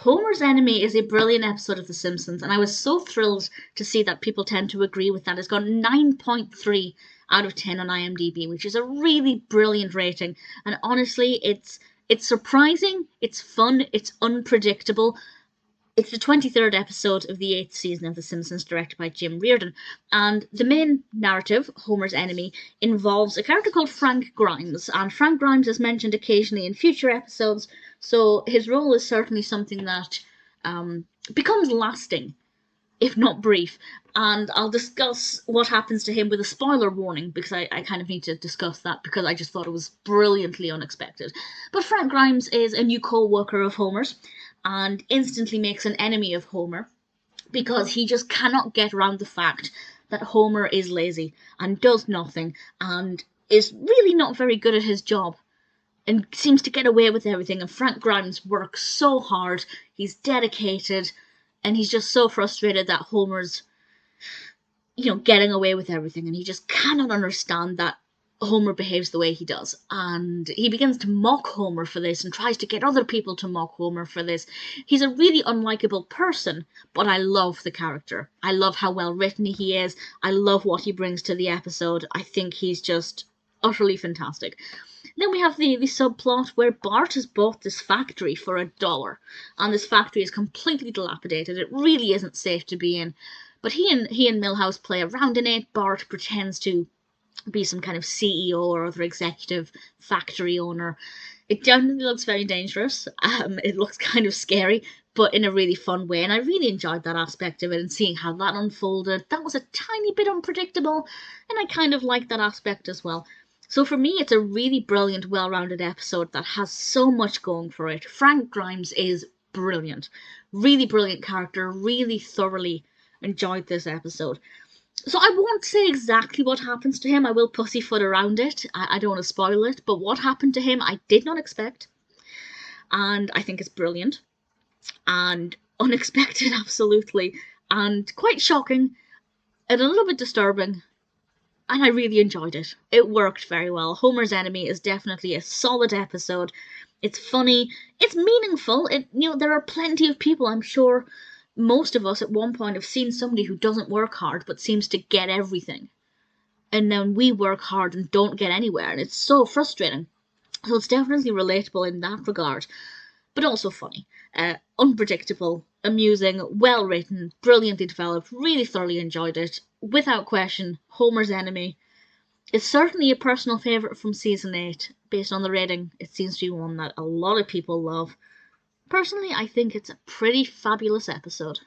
Homer's Enemy is a brilliant episode of The Simpsons, and I was so thrilled to see that people tend to agree with that. It's got 9.3 out of 10 on IMDb, which is a really brilliant rating. And honestly, it's surprising, it's fun, it's unpredictable. It's the 23rd episode of the 8th season of The Simpsons, directed by Jim Reardon. And the main narrative, Homer's Enemy, involves a character called Frank Grimes. And Frank Grimes is mentioned occasionally in future episodes, so his role is certainly something that becomes lasting, if not brief. And I'll discuss what happens to him with a spoiler warning, because I kind of need to discuss that, because I just thought it was brilliantly unexpected. But Frank Grimes is a new co-worker of Homer's, and instantly makes an enemy of Homer, because he just cannot get around the fact that Homer is lazy, and does nothing, and is really not very good at his job, and seems to get away with everything. And Frank Grimes works so hard, he's dedicated, and he's just so frustrated that Homer's, getting away with everything, and he just cannot understand that Homer behaves the way he does. And he begins to mock Homer for this, and tries to get other people to mock Homer for this. He's a really unlikable person, but I love the character. I love how well written he is. I love what he brings to the episode. I think he's just utterly fantastic. Then we have the subplot where Bart has bought this factory for $1, and this factory is completely dilapidated. It really isn't safe to be in. But he and Milhouse play around in it. Bart pretends to be some kind of CEO or other executive factory owner. It definitely looks very dangerous. It looks kind of scary, but in a really fun way. And I really enjoyed that aspect of it, and seeing how that unfolded. That was a tiny bit unpredictable, and I kind of liked that aspect as well. So for me, it's a really brilliant, well-rounded episode that has so much going for it. Frank Grimes is brilliant. Really brilliant character. Really thoroughly enjoyed this episode. So I won't say exactly what happens to him. I will pussyfoot around it. I don't want to spoil it. But what happened to him, I did not expect. And I think it's brilliant. And unexpected, absolutely. And quite shocking. And a little bit disturbing. And I really enjoyed it. It worked very well. Homer's Enemy is definitely a solid episode. It's funny. It's meaningful. There are plenty of people, I'm sure, most of us at one point have seen somebody who doesn't work hard but seems to get everything. And then we work hard and don't get anywhere, and it's so frustrating. So it's definitely relatable in that regard, but also funny. Unpredictable, amusing, well written, brilliantly developed, really thoroughly enjoyed it. Without question, Homer's Enemy is certainly a personal favourite from season 8. Based on the rating, it seems to be one that a lot of people love. Personally, I think it's a pretty fabulous episode.